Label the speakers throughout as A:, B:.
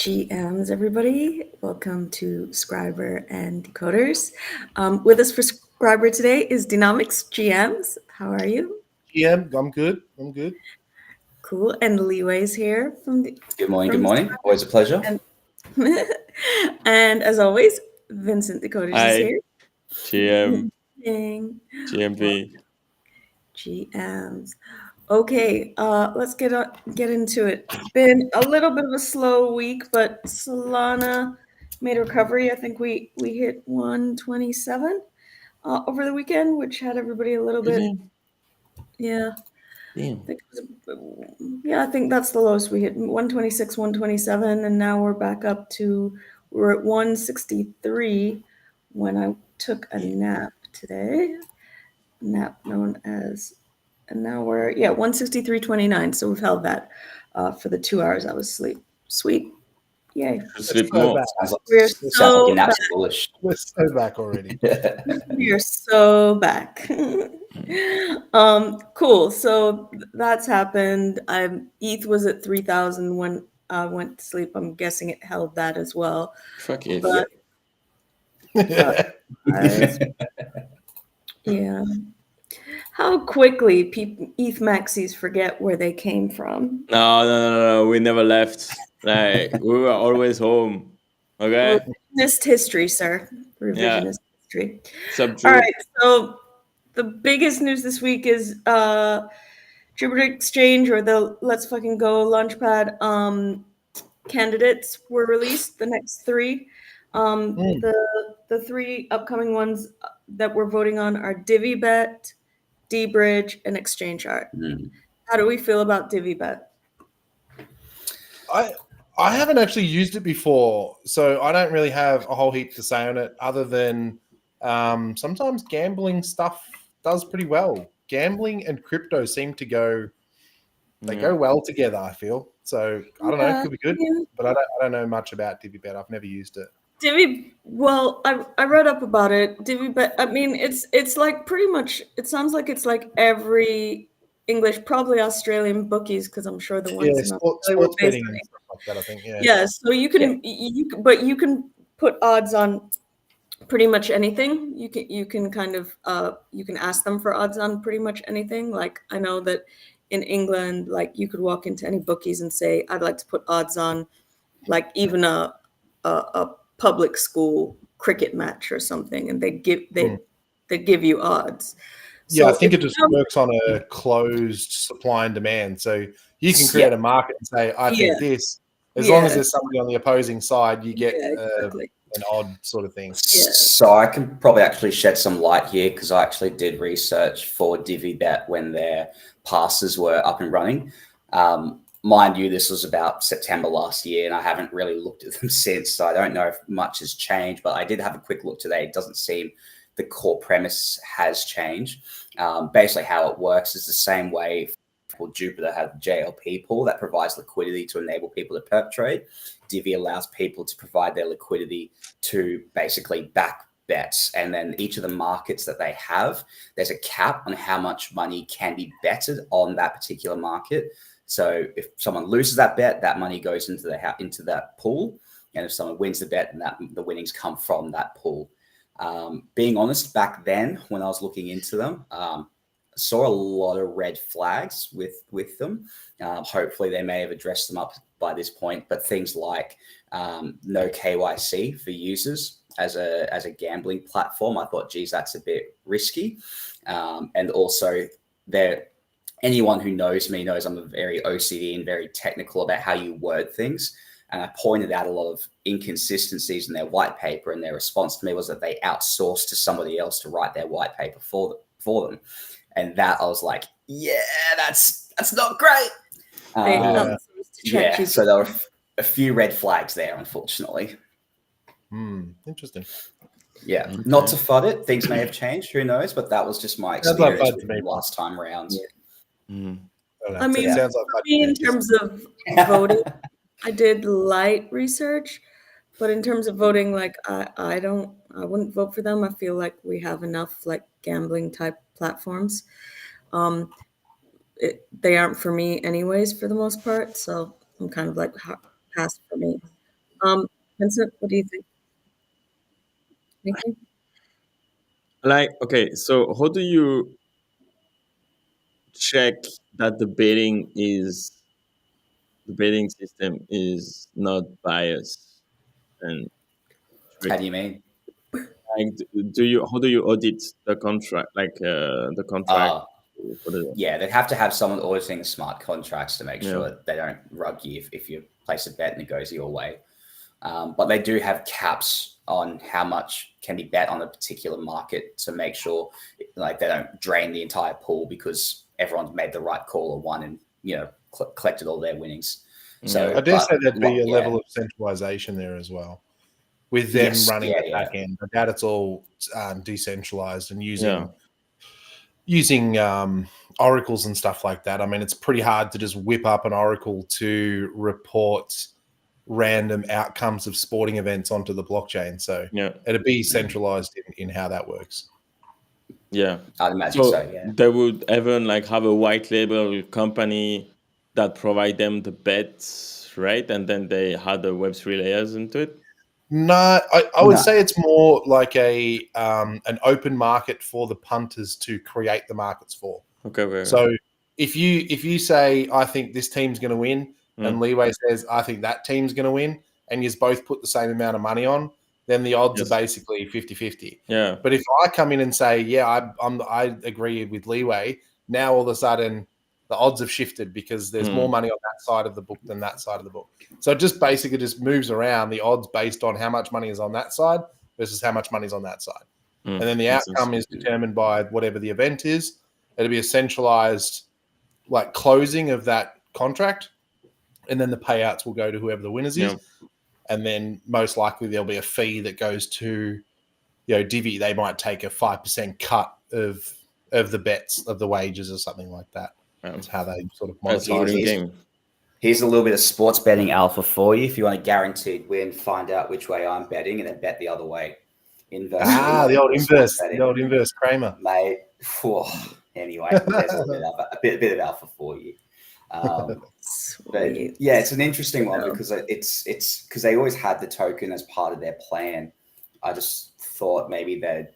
A: GMs, everybody. Welcome to Skribr and Decoders. With us for Skribr today is Dynamics GMs. How are you?
B: Yeah, I'm good.
A: Cool. And Leeway's here from the.
C: Good morning. Always a pleasure.
A: And as always, Vincent Decoders is here.
D: GM,
A: Ding.
D: GMV.
A: GMs. Okay, let's get into it. Been a little bit of a slow week, but Solana made a recovery. I think we hit 127 over the weekend, which had everybody a little bit. Yeah.
D: Damn.
A: I think that's the lowest we hit. 126, 127, and now we're back up to we're at 163 when I took a nap today. Nap known as. And now we're 163.29. So we've held that for the 2 hours I was asleep. Sweet, yay!
D: Sleep more.
A: We're so
C: like
A: back.
C: foolish.
B: We're so back already.
A: We are so back. Cool. So that's happened. ETH was at 3,000 when I went to sleep. I'm guessing it held that as well.
D: Fuck it.
A: But, yeah. How quickly ETH maxis forget where they came from.
D: No. We never left. Like we were always home. Okay.
A: Revisionist history, sir. Revisionist history.
D: Subtrue.
A: All right. So the biggest news this week is Jupiter Exchange, or the Let's Fucking Go Launchpad candidates were released. The next three. The three upcoming ones that we're voting on are DiviBet, dBridge, and ExchangeArt. How do we feel about DiviBet?
B: I haven't actually used it before, so I don't really have a whole heap to say on it other than sometimes gambling stuff does pretty well. Gambling and crypto seem to go well together, I feel. So I don't know, it could be good, but I don't know much about DiviBet. I've never used it.
A: I read up about it. DiviBet, I mean, it's like pretty much, it sounds like it's like every English, probably Australian bookies, because I'm sure the ones in Australia were
B: sports betting and stuff like that, I think.
A: Yeah, so you can put odds on pretty much anything. You can kind of you can ask them for odds on pretty much anything. Like I know that in England, like you could walk into any bookies and say, I'd like to put odds on like even a public school cricket match or something, and they give you odds.
B: Yeah, so I think it just works on a closed supply and demand. So you can create a market and say, I think this. As long as there's somebody on the opposing side, you get an odd sort of thing.
C: Yeah. So I can probably actually shed some light here because I actually did research for DiviBet when their passes were up and running. Mind you, this was about September last year, and I haven't really looked at them since, so I don't know if much has changed, but I did have a quick look today. It doesn't seem the core premise has changed. Basically, how it works is the same way for Jupiter has the JLP pool that provides liquidity to enable people to perp trade. Divi allows people to provide their liquidity to basically back bets, and then each of the markets that they have, there's a cap on how much money can be betted on that particular market. So if someone loses that bet, that money goes into that pool. And if someone wins the bet, then the winnings come from that pool. Being honest, back then, when I was looking into them, I saw a lot of red flags with them. Hopefully they may have addressed them up by this point, but things like no KYC for users as a gambling platform, I thought, geez, that's a bit risky. And also anyone who knows me knows I'm a very OCD and very technical about how you word things. And I pointed out a lot of inconsistencies in their white paper, and their response to me was that they outsourced to somebody else to write their white paper for them. And that I was like, yeah, that's not great. So there were a few red flags there, unfortunately.
B: Interesting.
C: Yeah, not to FUD it. Things may have changed. Who knows? But that was just my experience with them last time round.
A: I mean, in terms of voting, I did light research, but in terms of voting, like I wouldn't vote for them. I feel like we have enough like gambling type platforms. They aren't for me anyways, for the most part. So I'm kind of like pass for me. Vincent, what do you think? Anything?
D: Like, okay, so how do you check that the betting system is not biased and
C: How
D: tricky?
C: do you mean?
D: Like, how do you audit the contract, like the contract for the
C: Yeah, they'd have to have someone auditing smart contracts to make
D: Yeah.
C: sure that they don't rug you if you place a bet and it goes your way. But they do have caps on how much can be bet on a particular market to make sure like they don't drain the entire pool because everyone's made the right call or won and collected all their winnings. So
B: I dare say there'd be a
C: yeah.
B: level of centralization there as well, with them
C: Yes,
B: running
C: yeah,
B: the back end. I doubt it's all decentralized and
D: Yeah.
B: using oracles and stuff like that. I mean, it's pretty hard to just whip up an oracle to report random outcomes of sporting events onto the blockchain. So
D: Yeah.
B: it'd be centralized in how that works.
D: Yeah.
C: I'd imagine so, yeah.
D: They would even like have a white label company that provide them the bets, right? And then they had the Web3 layers into it.
B: No, I would
C: No.
B: say it's more like an open market for the punters to create the markets for.
D: Okay.
B: So if you say I think this team's going to win, and Leeway says I think that team's going to win, and you both put the same amount of money on, then the odds are basically 50-50.
D: Yeah.
B: But if I come in and say, yeah, I agree with Leeway, now all of a sudden the odds have shifted because there's more money on that side of the book than that side of the book. So it just basically just moves around the odds based on how much money is on that side versus how much money is on that side. And then the outcome is determined by whatever the event is. It'll be a centralized like closing of that contract, and then the payouts will go to whoever the winners is. And then most likely there'll be a fee that goes to, Divi. They might take a 5% cut of the bets of the wages or something like that. That's how they sort of monetize it.
D: Game.
C: Here's a little bit of sports betting alpha for you. If you want a guaranteed win, find out which way I'm betting and then bet the other way. Inverse.
B: The old inverse Kramer.
C: Mate, anyway, there's a bit of alpha for you. But yeah, it's an interesting one because it's because they always had the token as part of their plan. I just thought maybe they'd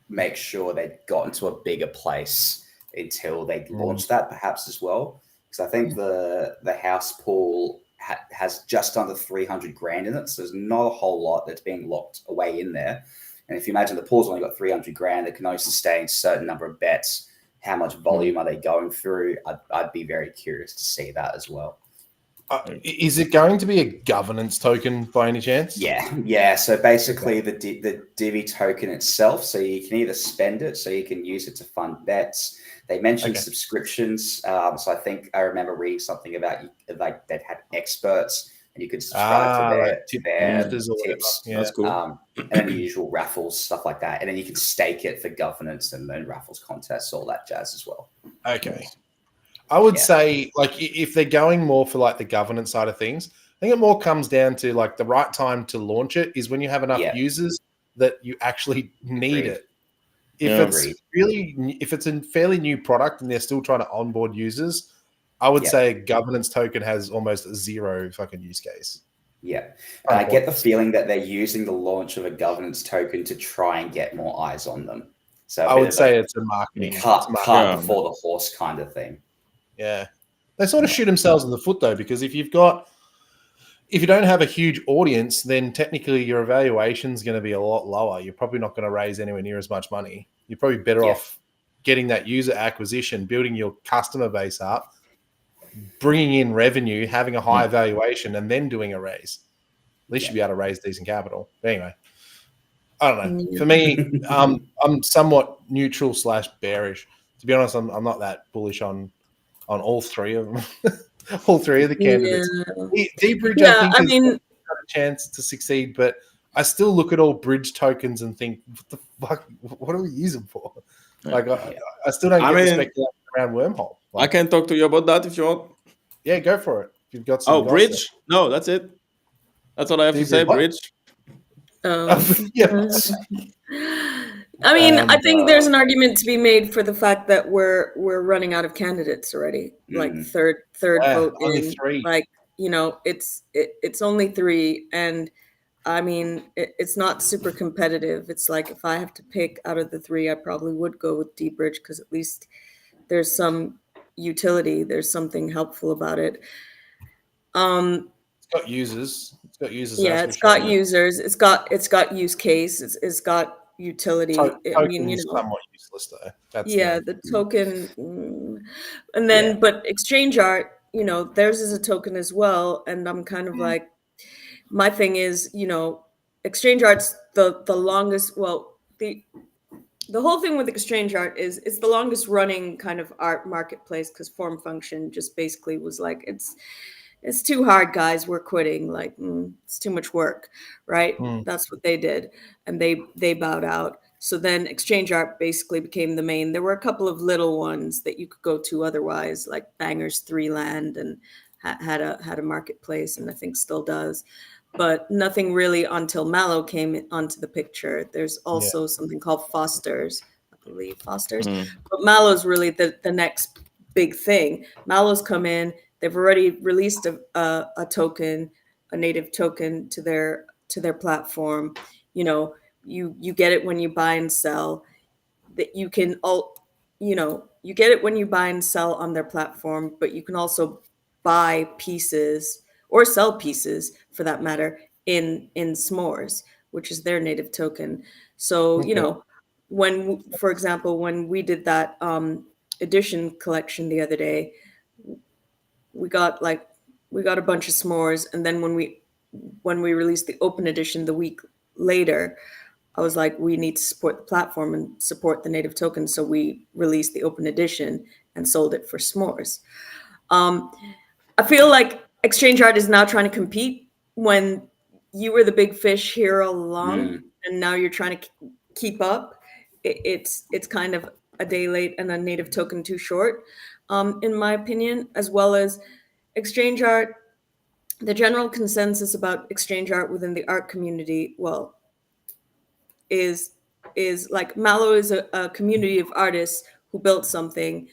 C: make sure they'd gotten to a bigger place until they launched that perhaps as well. Because I think the house pool has just under 300 grand in it. So there's not a whole lot that's being locked away in there. And if you imagine the pool's only got 300 grand, it can only sustain a certain number of bets. How much volume are they going through? I'd be very curious to see that as well.
B: Is it going to be a governance token by any chance?
C: Yeah. So basically the Divi token itself, so you can either spend it, so you can use it to fund bets. They mentioned subscriptions. So I think I remember reading something about like they'd have experts and you could subscribe to their tips.
D: Yeah. That's cool.
C: And then the usual raffles, stuff like that. And then you can stake it for governance and then raffles contests, all that jazz as well.
B: Okay. I would say, like, if they're going more for like the governance side of things, I think it more comes down to like the right time to launch it is when you have enough users that you actually need it. If it's a fairly new product and they're still trying to onboard users, I would say a governance token has almost zero fucking use case.
C: Yeah. And I get the feeling that they're using the launch of a governance token to try and get more eyes on them. So
B: I would say it's a marketing
C: cart before the horse kind of thing.
B: Yeah. They sort of shoot themselves in the foot though, because if you don't have a huge audience, then technically your evaluation is going to be a lot lower. You're probably not going to raise anywhere near as much money. You're probably better off getting that user acquisition, building your customer base up, bringing in revenue, having a high valuation, and then doing a raise. At least you'll be able to raise decent capital. But anyway, I don't know. For me, I'm somewhat neutral / bearish. To be honest, I'm not that bullish on all three of them. All three of the candidates. D-Bridge, I think, has got a chance to succeed, but I still look at all bridge tokens and think, what the fuck? What do we use them for? Like, I still don't get the speculation around Wormhole. Like,
D: I can talk to you about that if you want.
B: Yeah, go for it. If you've got some
D: bridge? No, that's it. That's all I have to say. Bridge.
A: I mean, I think there's an argument to be made for the fact that we're running out of candidates already. Like third vote in. 3. Like, it's only 3, and I mean, it's not super competitive. It's like if I have to pick out of the three, I probably would go with dBridge because at least there's some utility. There's something helpful about it.
B: It's got users. It's got users.
A: Yeah,
B: That's for
A: it's
B: sure.
A: got users. It's got use case. It's got utility. I mean,
B: Tokens somewhat useless though. That's
A: yeah, the token, and then but exchange art, theirs is a token as well, and I'm kind of like, my thing is, exchange art's the longest. Well, the whole thing with exchange art is it's the longest running kind of art marketplace because Form Function just basically was like, it's too hard, guys, we're quitting, like, it's too much work, right? That's what they did, and they bowed out. So then exchange art basically became the main. There were a couple of little ones that you could go to otherwise, like Bangers 3 Land, and had a marketplace, and I think still does, but nothing really until Mallow came onto the picture. There's also something called Foster's, I believe Foster's, but Mallow's really the next big thing. Mallow's come in. They've already released a token, a native token to their platform. You get it when you buy and sell. That you can you get it when you buy and sell on their platform, but you can also buy pieces or sell pieces for that matter in S'mores, which is their native token. So when, for example, when we did that edition collection the other day, we got a bunch of S'mores, and then when we released the open edition the week later, I was like, we need to support the platform and support the native token, so we released the open edition and sold it for S'mores. I feel like exchange art is now trying to compete when you were the big fish here all along, and now you're trying to keep up. It's kind of a day late and a native token too short, in my opinion, as well as exchange art. The general consensus about exchange art within the art community, well, is like Mallow is a community of artists who built something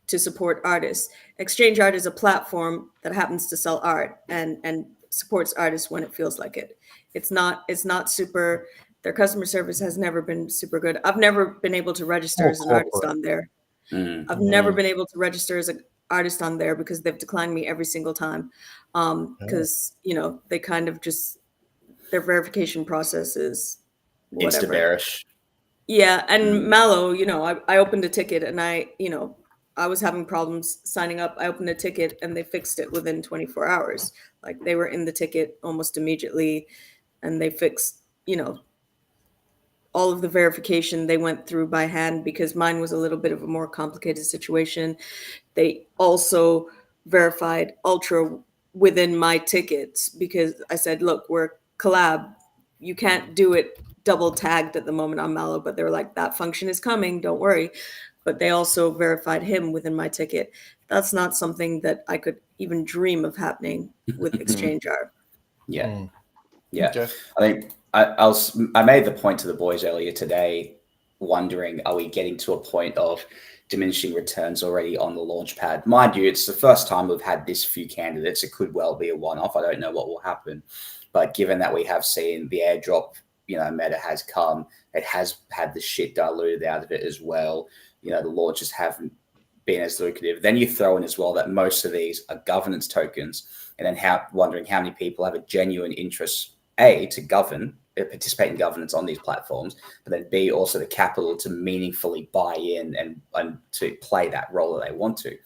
A: to support artists. Exchange art is a platform that happens to sell art and supports artists when it feels like it. It's not super. Their customer service has never been super good. I've never been able to register as an artist on there. I've never been able to register as an artist on there because they've declined me every single time. Because they kind of just, their verification process is whatever.
C: Insta-bearish.
A: Yeah, and Mallow, I opened a ticket and I was having problems signing up. I opened a ticket and they fixed it within 24 hours. Like they were in the ticket almost immediately, and they fixed, all of the verification they went through by hand because mine was a little bit of a more complicated situation. They also verified Ultra within my tickets because I said, look, we're collab. You can't do it double tagged at the moment on Mallow, but they were like, that function is coming, don't worry. But they also verified him within my ticket. That's not something that I could even dream of happening with exchange art.
C: Yeah.
B: Okay.
C: I think I made the point to the boys earlier today, wondering, are we getting to a point of diminishing returns already on the launch pad? Mind you, it's the first time we've had this few candidates. It could well be a one-off. I don't know what will happen. But given that we have seen the airdrop, meta has come, it has had the shit diluted out of it as well. The launches haven't been as lucrative. Then you throw in as well that most of these are governance tokens, and then wondering how many people have a genuine interest, A, to participate in governance on these platforms, but then B, also the capital to meaningfully buy in and to play that role that they want to.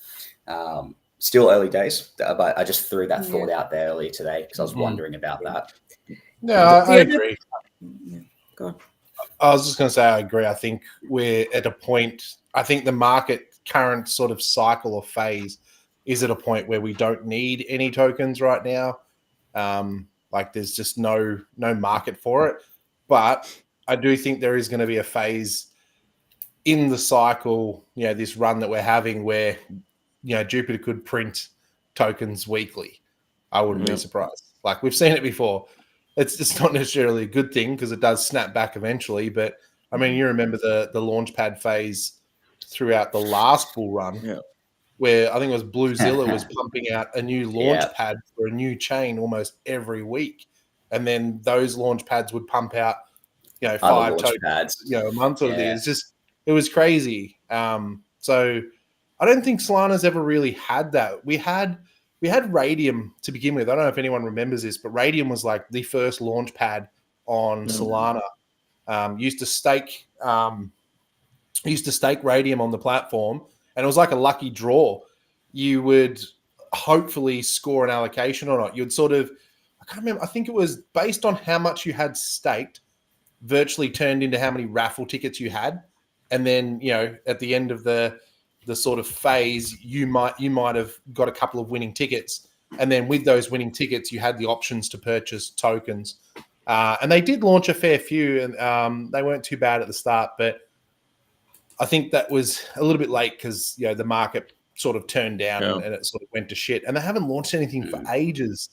C: Still early days, but I just threw that thought out there earlier today because I was wondering about that.
B: No, I agree.
A: Go on.
B: I was just going to say I agree. I think we're at a point, I think the market current sort of cycle or phase is at a point where we don't need any tokens right now. Like there's just no market for it. But I do think there is going to be a phase in the cycle, this run that we're having where, Jupiter could print tokens weekly. I wouldn't be surprised. Like we've seen it before. It's not necessarily a good thing because it does snap back eventually. But I mean, you remember the launchpad phase throughout the last bull run, where I think it was Bluezilla was pumping out a new launchpad for a new chain almost every week. and then those launch pads would pump out, you know,
C: Other
B: 5
C: launch
B: tokens,
C: pads.
B: you know, a month sort of thing.
C: Yeah.
B: It's just, it was crazy. So I don't think Solana's ever really had that. We had Radium to begin with. I don't know if anyone remembers this, but Radium was like the first launch pad on Solana. Used to stake Radium on the platform, and it was like a lucky draw. You would hopefully score an allocation or not. You'd sort of, I can't remember, I think it was based on how much you had staked, virtually turned into how many raffle tickets you had. And then, you know, at the end of the sort of phase, you might have got a couple of winning tickets. And then with those winning tickets, you had the options to purchase tokens. And they did launch a fair few, and they weren't too bad at the start, but I think that was a little bit late because, you know, the market sort of turned down and it sort of went to shit. And they haven't launched anything for ages,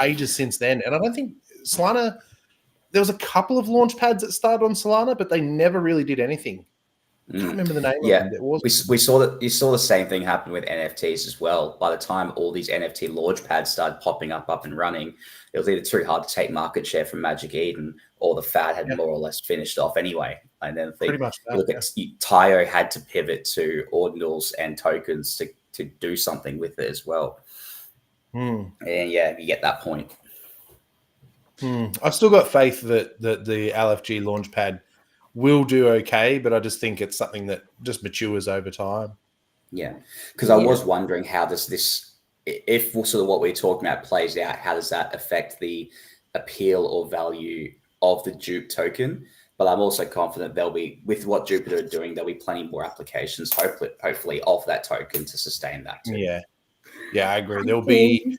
B: ages since then. And I don't think Solana, there was a couple of launch pads that started on Solana, but they never really did anything. I can't remember the name of them. It was
C: we saw that. You saw the same thing happen with NFTs as well. By the time all these NFT launch pads started popping up and running, it was either too hard to take market share from Magic Eden, or the fad had more or less finished off anyway. And then
B: pretty much that,
C: look at Tayo had to pivot to ordinals and tokens to do something with it as well. And yeah, you get that point.
B: I've still got faith that the LFG launchpad will do okay, but I just think it's something that just matures over time.
C: Yeah, because I was wondering, how does this, if sort of what we're talking about plays out, how does that affect the appeal or value of the Jupe token? But I'm also confident there'll be, with what Jupiter are doing, there'll be plenty more applications, hopefully, of that token to sustain that too.
B: Yeah, I agree. There'll be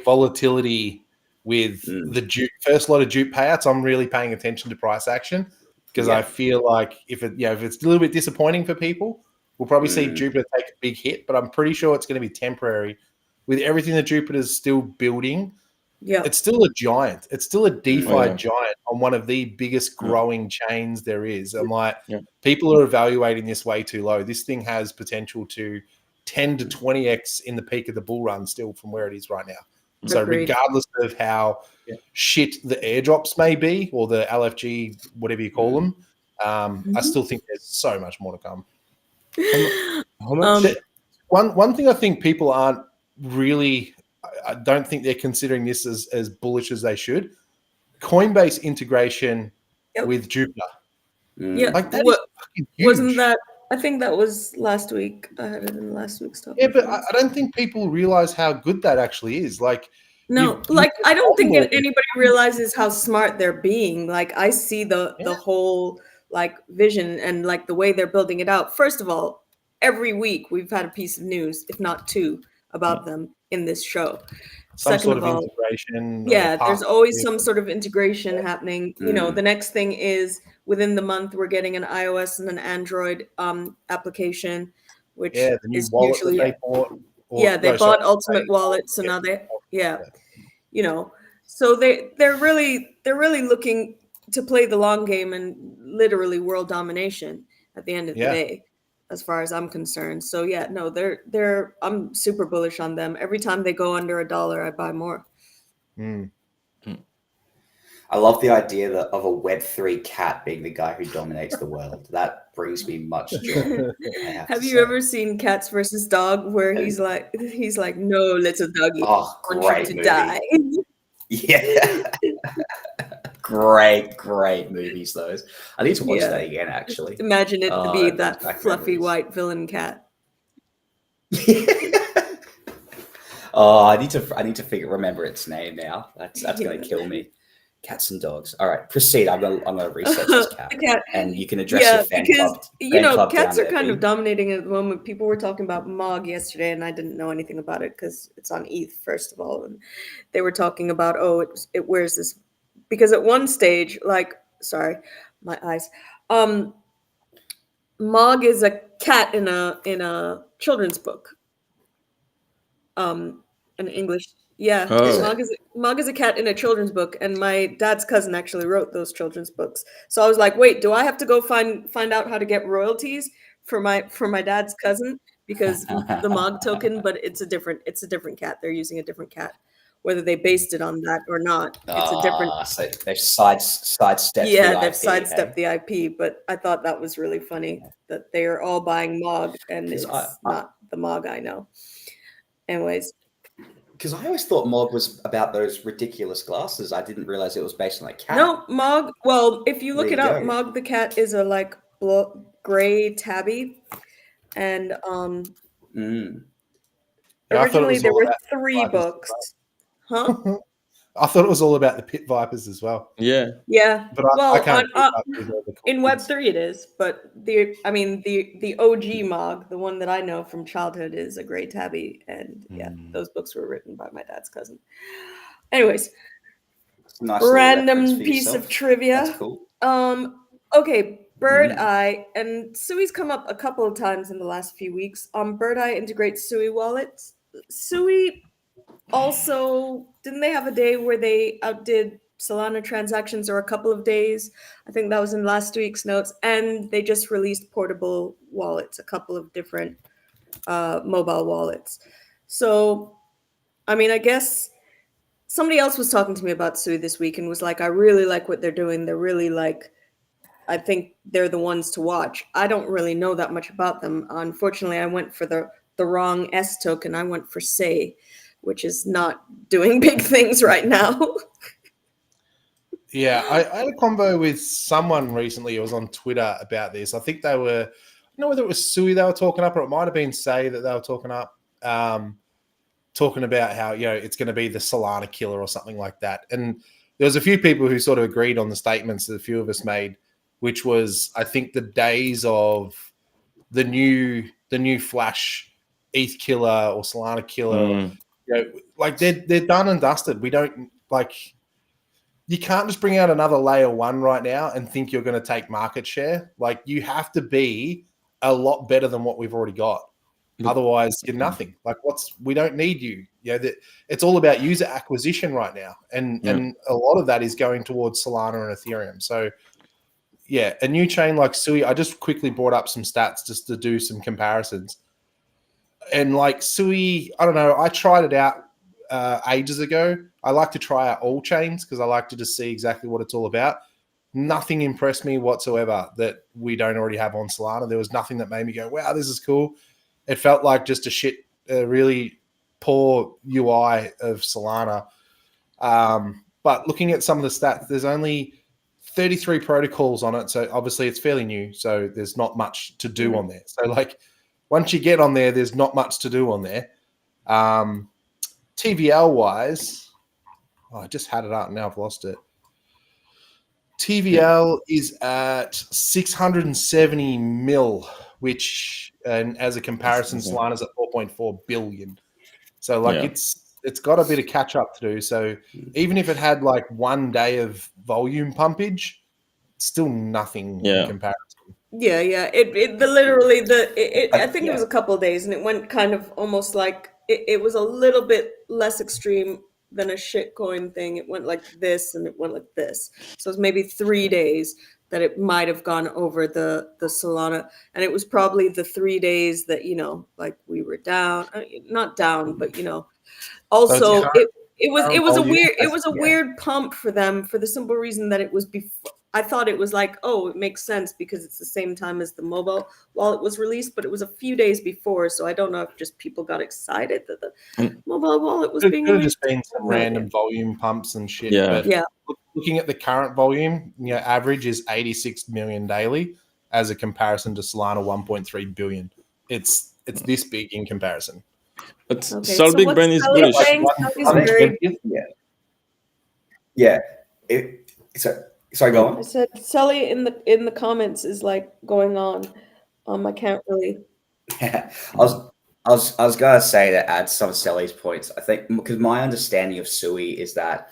B: volatility with the Jupe, first lot of Jupe payouts. I'm really paying attention to price action, because I feel like if it's a little bit disappointing for people, we'll probably see Jupiter take a big hit, but I'm pretty sure it's going to be temporary. With everything that Jupiter's still building, it's still a giant. It's still a DeFi giant on one of the biggest growing chains there is. I'm like, people are evaluating this way too low. This thing has potential to 10 to 20x in the peak of the bull run still from where it is right now. So regardless of how shit the airdrops may be, or the LFG, whatever you call them, I still think there's so much more to come. One thing I think people aren't really, I don't think they're considering this as bullish as they should. Coinbase integration with Jupiter. Like that is fucking huge.
A: Wasn't that, I think that was last week. I had it in last week's talk.
B: Yeah, but I don't think people realize how good that actually is. Like,
A: no, like I don't think anybody realizes how smart they're being. Like, I see the whole like vision and like the way they're building it out. First of all, every week we've had a piece of news, if not two, about them in this show.
B: Some sort of integration.
A: There's always some sort of integration happening. You know, the next thing is within the month we're getting an iOS and an Android application, which
B: the new
A: is
B: wallet
A: usually
B: that they bought.
A: They bought Ultimate Wallet, so now they you know, so they're really looking to play the long game and literally world domination at the end of the day, as far as I'm concerned. So I'm super bullish on them. Every time they go under $1, I buy more.
C: I love the idea of a Web3 cat being the guy who dominates the world. That brings me much joy.
A: Have you ever seen Cats versus Dog, where he's like, no, little doggy, I want you to die.
C: Yeah. Great movies, those. I need to watch that again, actually.
A: Imagine it to be that fluffy white villain cat.
C: I need to remember its name now. That's going to kill me. Cats and dogs. All right, proceed. I'm gonna research this cat, and you can address your fan club.
A: You know, cats are kind of dominating at the moment. People were talking about Mog yesterday, and I didn't know anything about it because it's on ETH, first of all, and they were talking about it wears this, because at one stage, sorry, my eyes. Mog is a cat in a children's book. An English. Yeah, Mog is a cat in a children's book, and my dad's cousin actually wrote those children's books. So I was like, wait, do I have to go find out how to get royalties for my dad's cousin, because the Mog token, but it's a different cat. They're using a different cat. whether they based it on that or not. It's a different.
C: So they've sidestepped
A: Yeah,
C: the
A: they've
C: IP,
A: sidestepped the IP, but I thought that was really funny that they are all buying Mog and
C: 'Cause
A: it's not the Mog I know. Anyways.
C: Because I always thought Mog was about those ridiculous glasses. I didn't realize it was based on a cat.
A: No, Mog. Well, if you look
C: There
A: it
C: you
A: up,
C: go.
A: Mog the cat is a like gray tabby, and
B: Yeah, I thought it
A: originally
B: was
A: there
B: all
A: were
B: about
A: 3
B: vipers as
A: books. Huh?
B: I thought it was all about the pit vipers as well.
D: Yeah.
A: Yeah.
B: But I
A: Well,
B: can't keep up with all the
A: in
B: cool kids.
A: Web3 it is, but the OG Mog, the one that I know from childhood, is a gray tabby, and yeah, those books were written by my dad's cousin. Anyways,
C: Nice little reference
A: random
C: for
A: piece
C: yourself.
A: of trivia.
C: That's cool.
A: Okay, Bird Eye, and Sui's come up a couple of times in the last few weeks. Bird Eye integrates Sui wallets. Sui also, didn't they have a day where they outdid Solana transactions, or a couple of days? I think that was in last week's notes. And they just released portable wallets, a couple of different mobile wallets. So, I mean, I guess somebody else was talking to me about Sui this week and was like, I really like what they're doing. They're really like, I think they're the ones to watch. I don't really know that much about them. Unfortunately, I went for the wrong S token. I went for Say, which is not doing big things right now.
B: Yeah, I had a convo with someone recently. It was on Twitter about this. I think they were, I don't know whether it was Sui they were talking up, or it might have been Say that they were talking up, talking about how, you know, it's going to be the Solana killer or something like that. And there was a few people who sort of agreed on the statements that a few of us made, which was, I think, the days of the new Flash ETH killer or Solana killer. You know, like they're done and dusted. We don't like. You can't just bring out another layer 1 right now and think you're going to take market share. Like, you have to be a lot better than what we've already got. Otherwise, you're nothing. Like, we don't need you. You know, it's all about user acquisition right now, and a lot of that is going towards Solana and Ethereum. So, yeah, a new chain like Sui. I just quickly brought up some stats just to do some comparisons. And like Sui, I don't know. I tried it out ages ago. I like to try out all chains because I like to just see exactly what it's all about. Nothing impressed me whatsoever that we don't already have on Solana. There was nothing that made me go, wow, this is cool. It felt like just a really poor UI of Solana. But looking at some of the stats, there's only 33 protocols on it. So obviously it's fairly new. So there's not much to do on there. So like once you get on there, there's not much to do on there. TVL wise, I just had it up. Now I've lost it. TVL is at 670 mil, which, and as a comparison, Solana's at 4.4 billion. So like it's got a bit of catch up to do. So even if it had like 1 day of volume pumpage, still nothing in comparison.
A: Yeah. I think it was a couple of days, and it went kind of almost like it was a little bit less extreme than a shitcoin thing. It went like this and it went like this. So it's maybe 3 days that it might have gone over the Solana, and it was probably the 3 days that, you know, like we were down, not down, but you know, also it was a weird pump for them for the simple reason that it was before. I thought it was like, oh, it makes sense because it's the same time as the mobile wallet was released, but it was a few days before. So I don't know if just people got excited that the mobile wallet was being released.
B: Just been some random volume pumps and shit.
D: Yeah.
B: But looking at the current volume, you know, average is 86 million daily as a comparison to Solana 1.3 billion. It's this big in comparison.
D: But Solbig Brain is bullish.
C: Sorry, go on.
A: I said Sully in the comments is like going on. I can't really.
C: Yeah, I was gonna say to add some of Sally's points. I think because my understanding of Sui is that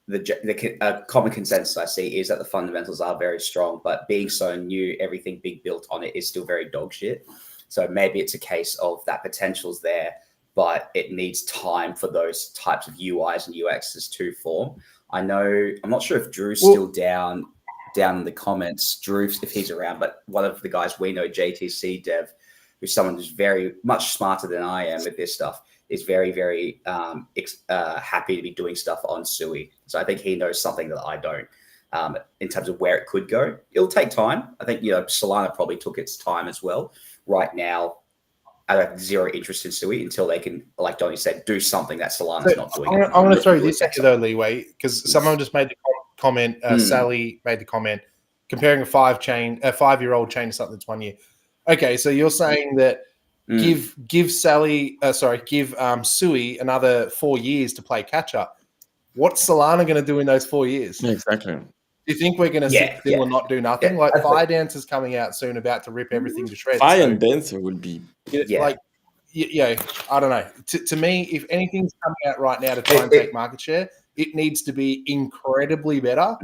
C: the common consensus I see is that the fundamentals are very strong, but being so new, everything being built on it is still very dog shit. So maybe it's a case of that potential's there, but it needs time for those types of UIs and UXs to form. I'm not sure if Drew's still down in the comments. Drew, if he's around, but one of the guys we know, JTC Dev, who's someone who's very much smarter than I am with this stuff, is very, very happy to be doing stuff on Sui. So I think he knows something that I don't in terms of where it could go. It'll take time. I think, Solana probably took its time as well. Right now, I have zero interest in Sui until they can, like Donnie said, do something that Solana's not doing.
B: I'm going to throw this at you though, Leeway, because someone just made the comment. Sally made the comment comparing a 5-year-old chain to something that's 1 year. Okay, so you're saying that give Sui another 4 years to play catch up. What's Solana going to do in those 4 years?
D: Exactly.
B: Do you think we're going to sit still and not do nothing? Like Fire Dancer's coming out soon, about to rip everything to shreds.
D: Fire and Dancer will be
B: like, I don't know. To me, if anything's coming out right now to try and take market share, it needs to be incredibly better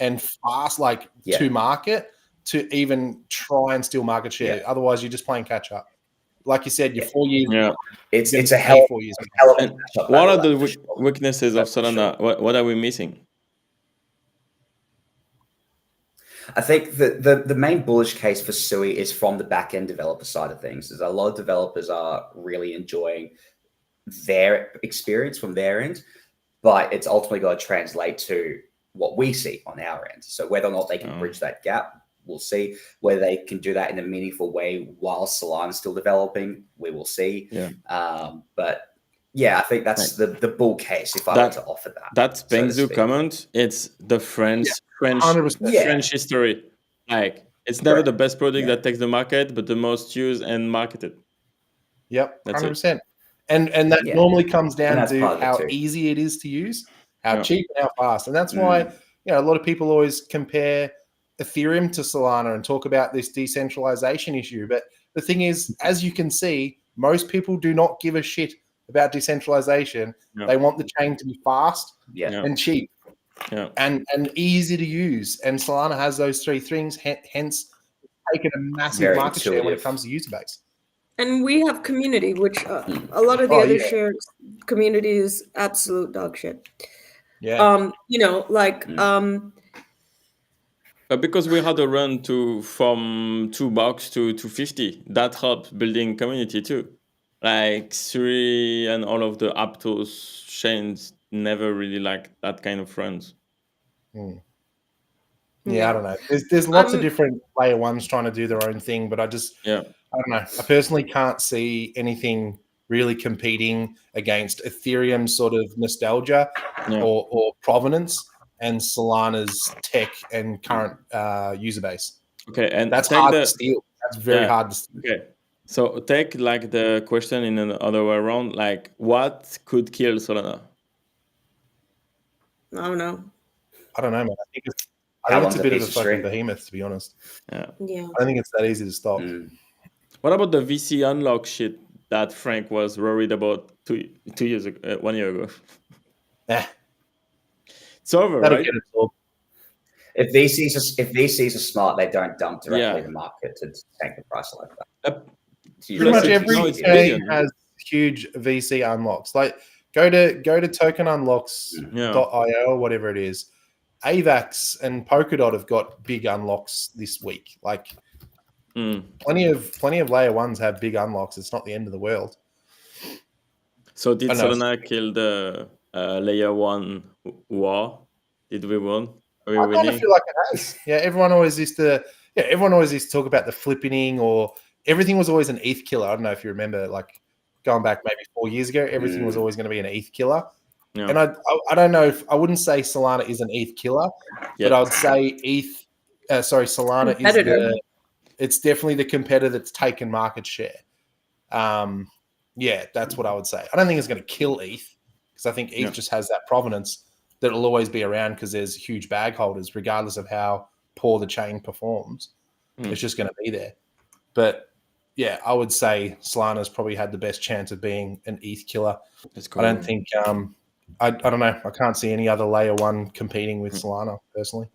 B: and fast, to market, to even try and steal market share. Otherwise, you're just playing catch up. Like you said, you're 4 years.
D: Yeah,
C: it's a hell
B: 4 years.
D: What are the weaknesses of Solana? What are we missing?
C: I think the main bullish case for Sui is from the back end developer side of things. There's a lot of developers are really enjoying their experience from their end, but it's ultimately got to translate to what we see on our end. So whether or not they can bridge that gap, we'll see. Whether they can do that in a meaningful way while Solana is still developing, we will see. But yeah, I think that's the bull case if I were to offer that.
D: That's Bengzu comment. It's the French history. Like, it's never the best product that takes the market, but the most used and marketed.
B: Yep, 100%. And that normally comes down to how easy it is to use, how cheap and how fast. And that's why a lot of people always compare Ethereum to Solana and talk about this decentralization issue. But the thing is, as you can see, most people do not give a shit about decentralization. They want the chain to be fast and cheap and easy to use. And Solana has those three things, hence taken a massive market share when it comes to user base.
A: And we have community, which a lot of the other shares community is absolute dog shit.
B: Yeah.
D: But because we had a run from $2 to 250, that helped building community too. Like Suri and all of the Aptos chains never really liked that kind of runs.
B: Yeah, I don't know. There's lots of different layer ones trying to do their own thing, but I don't know. I personally can't see anything really competing against Ethereum's sort of nostalgia or provenance and Solana's tech and current user base.
D: Okay, and
B: that's hard to steal. That's very hard to steal.
D: Okay, so take like the question in another way around. Like, what could kill Solana?
A: I don't know.
B: I don't know, man. I think it's a bit of a fucking behemoth, to be honest.
A: Yeah.
B: I don't think it's that easy to stop.
D: What about the VC unlock shit that Frank was worried about 2 years ago, 1 year ago? It's over, right?
C: If VCs are smart, they don't dump directly to market to tank the price like that.
B: Pretty much every chain has huge VC unlocks. Like go to tokenunlocks.io or whatever it is. AVAX and Polkadot have got big unlocks this week. Like plenty of layer ones have big unlocks. It's not the end of the world.
D: So did Solana kill the layer one war? Did we win?
B: I kind of feel like it has. Yeah, everyone always used to talk about the flippening, or everything was always an ETH killer. I don't know if you remember, like going back maybe 4 years ago, everything was always going to be an ETH killer. Yeah. And I don't know if I wouldn't say Solana is an ETH killer, but I would say Solana is it's definitely the competitor that's taken market share. That's what I would say. I don't think it's going to kill ETH because I think ETH just has that provenance that will always be around because there's huge bag holders, regardless of how poor the chain performs. It's just going to be there. But yeah, I would say Solana's probably had the best chance of being an ETH killer. Cool. I don't think I don't know. I can't see any other layer one competing with Solana personally.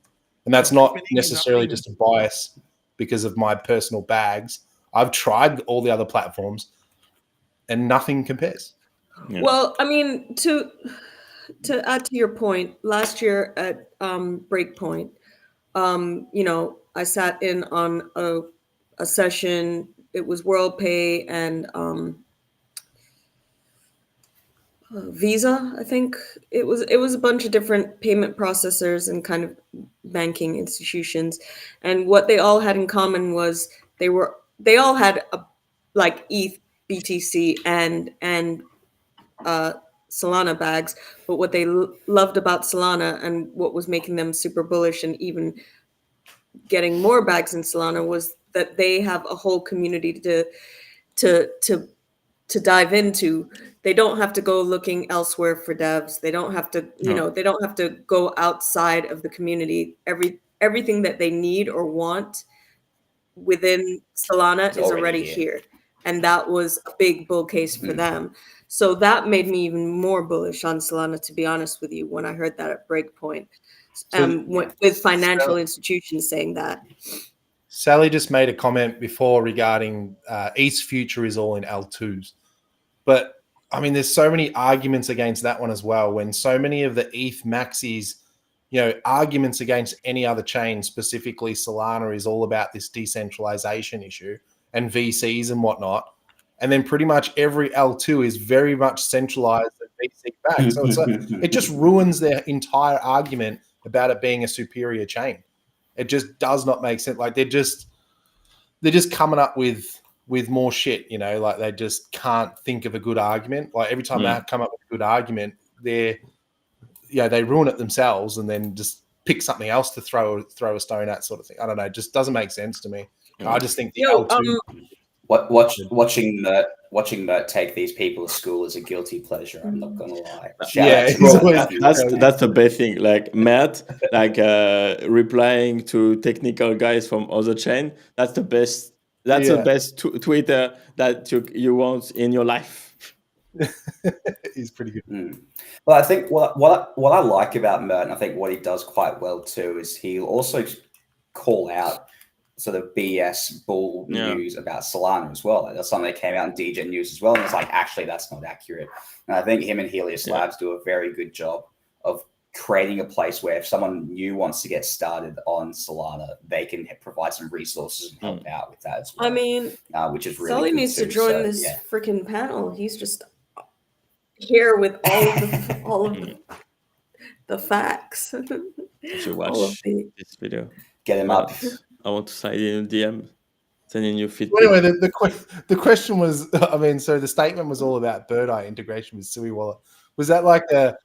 B: And that's not necessarily just a bias because of my personal bags. I've tried all the other platforms and nothing compares.
A: Yeah. Well, I mean, to add to your point, last year at Breakpoint, I sat in on a session was WorldPay and Visa. I think it was a bunch of different payment processors and kind of banking institutions, and what they all had in common was they all had a like ETH, BTC, and Solana bags. But what they loved about Solana and what was making them super bullish and even getting more bags in Solana was that they have a whole community to dive into. They don't have to go looking elsewhere for devs. They don't have to, they don't have to go outside of the community. Everything that they need or want within Solana is already here. And that was a big bull case for them. So that made me even more bullish on Solana, to be honest with you, when I heard that at Breakpoint, with financial institutions saying that.
B: Sally just made a comment before regarding ETH's future is all in L2s. But, I mean, there's so many arguments against that one as well, when so many of the ETH maxis, arguments against any other chain, specifically Solana, is all about this decentralization issue and VCs and whatnot. And then pretty much every L2 is very much centralized and VC backed. So it just ruins their entire argument about it being a superior chain. It just does not make sense. Like they're just coming up with more shit, like they just can't think of a good argument. Like every time they come up with a good argument, they ruin it themselves and then just pick something else to throw a stone at, sort of thing. I don't know. It just doesn't make sense to me. I just think the L2.
C: Watching Mert take these people to school is a guilty pleasure. I'm not gonna lie.
D: That's the best thing. Like Mert, replying to technical guys from other chain. That's the best. That's the best Twitter that you want in your life.
B: He's pretty good.
C: Well, I think what I like about Mert, and I think what he does quite well too, is he'll also call out sort of BS bull news about Solana as well. That's something that came out in DJ News as well. And it's like, actually, that's not accurate. And I think him and Helios Labs do a very good job of creating a place where if someone new wants to get started on Solana, they can provide some resources and help out with that as well.
A: I mean,
C: which is really
A: Sully
C: good
A: needs
C: too.
A: to join this freaking panel. He's just here with all of the facts.
D: You should watch this video.
C: Get him up.
D: I want to sign in DM, send in your feedback.
B: Well, anyway, the question was, I mean, so the statement was all about Bird Eye integration with Sui Wallet. Was that like are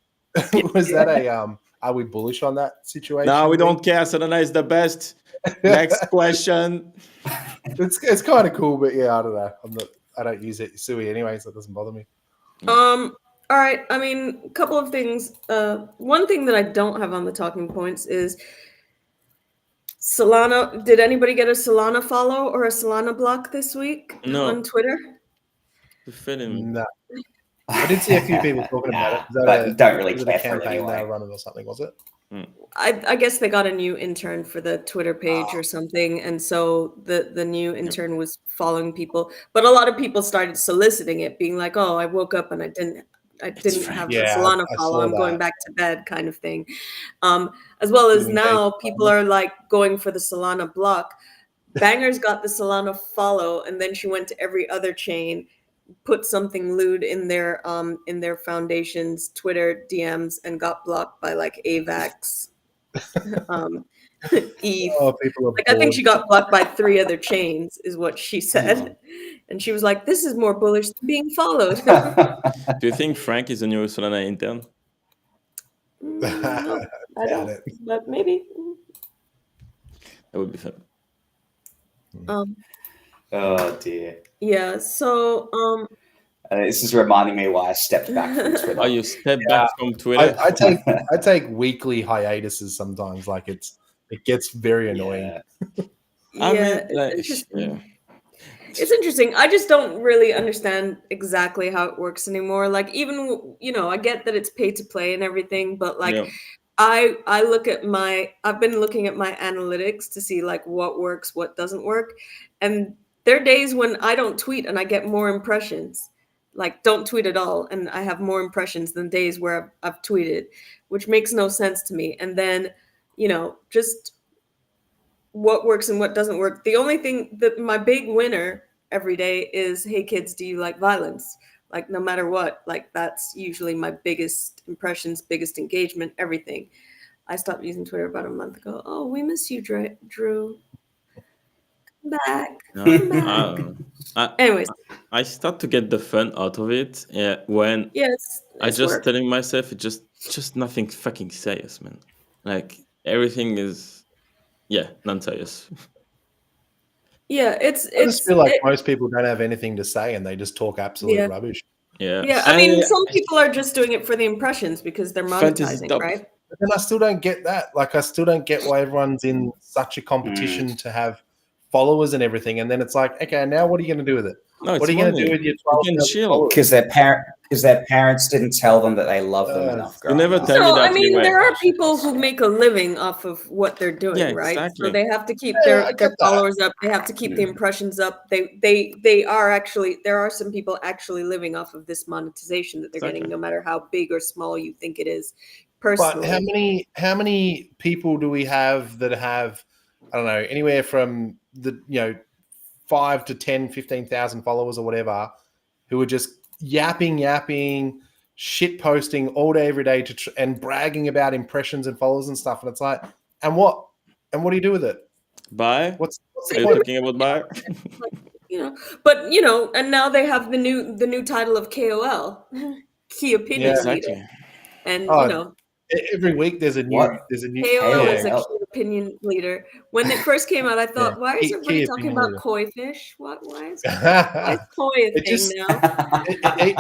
B: we bullish on that situation?
D: No, we don't care. Solana is the best. Next question.
B: It's kind of cool, but I don't know. I don't use it Sui anyway, so it doesn't bother me.
A: All right. I mean, a couple of things. One thing that I don't have on the talking points is Solana. Did anybody get a Solana follow or a Solana block this week on Twitter?
B: No. I did see a few people talking about it.
C: But don't really care for it
B: campaign
C: anyway.
B: they were running or something, was it?
A: I guess they got a new intern for the Twitter page or something, and so the new intern was following people. But a lot of people started soliciting it, being like, "Oh, I woke up and I didn't have the Solana follow. I'm going back to bed," kind of thing. As well as now, people are like going for the Solana block. Banger's got the Solana follow, and then she went to every other chain, put something lewd in their foundation's Twitter DMs, and got blocked by like AVAX, ETH.
B: People are
A: like I think she got blocked by 3 other chains, is what she said. And she was like, "This is more bullish than being followed."
D: Do you think Frank is a new Solana intern?
A: No, I don't. But maybe.
D: That would be fun.
C: Oh dear.
A: Yeah. So.
C: This is reminding me why I stepped back from Twitter.
D: Oh, you stepped back from Twitter?
B: I take weekly hiatuses sometimes. Like it gets very annoying.
A: It's interesting. I just don't really understand exactly how it works anymore. Like even, I get that it's pay to play and everything, but like I've been looking at my analytics to see like what works, what doesn't work. And there are days when I don't tweet and I get more impressions. Like don't tweet at all and I have more impressions than days where I've tweeted, which makes no sense to me. And then, just what works and what doesn't work. The only thing that my big winner every day is, "Hey kids, do you like violence?" Like no matter what, like that's usually my biggest impressions, biggest engagement, everything. I stopped using Twitter about a month ago. Oh, we miss you, Drew. Come back.
D: No,
A: Come back.
D: I,
A: Anyways,
D: I start to get the fun out of it when
A: yes,
D: I
A: it's
D: just
A: work.
D: telling myself it's just nothing fucking serious, man. Like everything is non-serious.
A: Yeah,
B: I just feel like most people don't have anything to say and they just talk absolute rubbish.
A: Yeah, I mean, some people are just doing it for the impressions because they're monetizing, right?
B: But then I still don't get that. Like, I still don't get why everyone's in such a competition to have followers and everything. And then it's like, okay, now what are you going to do with it?
D: No,
B: what are you going to do with your 12,000 followers?
C: Because their parents didn't tell them that they love them enough.
D: You never tell me
A: So,
D: that.
A: I mean, there are people who make a living off of what they're doing, right?
D: exactly.
A: So they have to keep their followers up. They have to keep the impressions up. They are actually, there are some people actually living off of this monetization that they're getting, no matter how big or small you think it is. Personally.
B: But how many people do we have that have, I don't know, anywhere from 5 to 10, 15,000 followers or whatever, who are just yapping, shit posting all day, every day and bragging about impressions and followers and stuff. And it's like, and what do you do with it?
D: Bye.
B: What's
D: are you talking about? Bye.
A: But and now they have the new title of KOL, key opinion leader, and
B: every week there's a new
A: KOL is a key opinion leader. When it first came out, I thought, why is everybody talking about koi fish? Why is koi a thing now?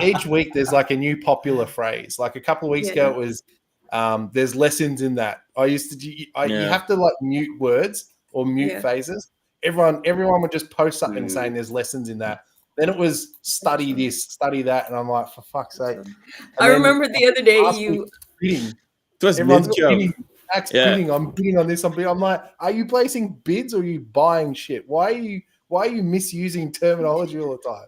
B: Each week there's like a new popular phrase. Like a couple of weeks ago it was there's lessons in that. You have to like mute words or mute phases. Everyone would just post something saying there's lessons in that. Then it was study this, study that, and I'm like, for fuck's sake.
A: I remember the other day
B: everyone's bidding. I'm bidding on this. I'm like, are you placing bids or are you buying shit? Why are you misusing terminology all the time?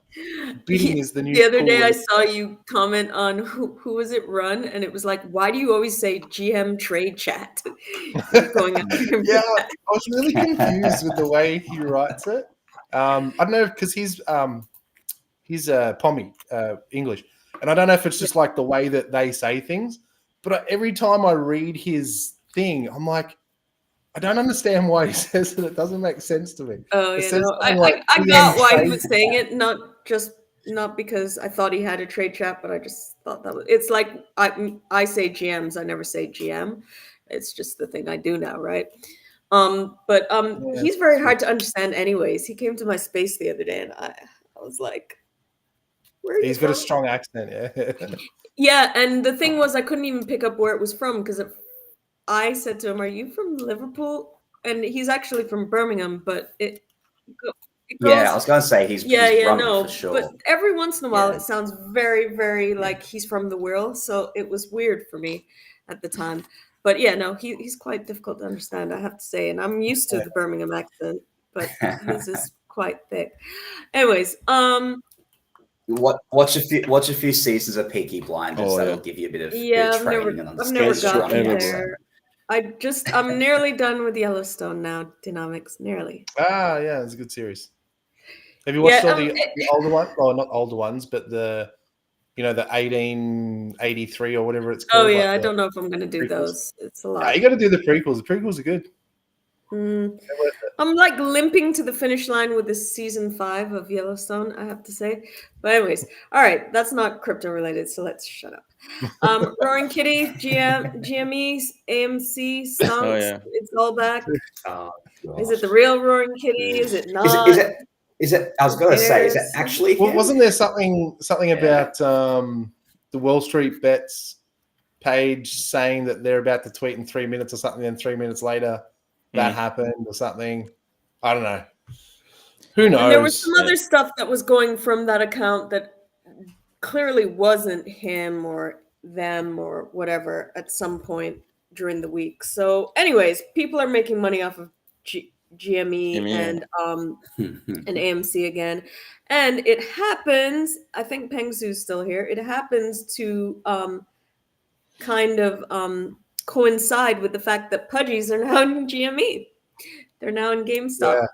B: Bidding is the new.
A: The other day I saw you comment on who was it run, and it was like, why do you always say GM trade chat? Going
B: I was really confused with the way he writes it. I don't know because he's Pommy English, and I don't know if it's just like the way that they say things. But every time I read his thing, I'm like, I don't understand why he says it. It doesn't make sense to me.
A: Oh, I got why he was saying it, not because I thought he had a trade chat, but I just thought that it's like I say GMs, I never say GM. It's just the thing I do now, right? He's very hard to understand anyways. He came to my space the other day and I was like, where are you
B: He's got a strong accent, yeah.
A: Yeah, and the thing was, I couldn't even pick up where it was from because I said to him, "Are you from Liverpool?" And he's actually from Birmingham, but it goes,
C: I was going to say he's for sure.
A: But every once in a while, it sounds very, very like he's from the Wirral, so it was weird for me at the time. But he's quite difficult to understand, I have to say, and I'm used to the Birmingham accent, but his is quite thick. Anyways,
C: Watch a few seasons of Peaky Blinders. That'll give you a bit of training and understanding.
A: I've never gotten there. I'm nearly done with Yellowstone now. Dynamics, nearly.
B: Yeah, it's a good series. Have you watched all the older ones? Oh, not older ones, but the 1883 or whatever it's called.
A: Oh yeah, I don't know if I'm going to do those. It's a lot.
B: Yeah, you got to do the prequels. The prequels are good.
A: I'm like limping to the finish line with this season 5 of Yellowstone, I have to say. But anyways, all right, that's not crypto related, so let's shut up. Roaring Kitty, GME, AMC, Stonks, it's all back.
C: Oh,
A: is it the real Roaring Kitty? Is it not?
C: Is it? I was going to say, is it actually?
B: Well, wasn't there something about the Wall Street Bets page saying that they're about to tweet in 3 minutes or something, and 3 minutes later that happened or something? I don't know. Who knows?
A: And there was some other stuff that was going from that account that clearly wasn't him or them or whatever at some point during the week. So anyways, people are making money off of GME and AMC again. And it happens, I think Peng Su's still here, it happens to kind of coincide with the fact that Pudgies are now in GME. They're now in GameStop.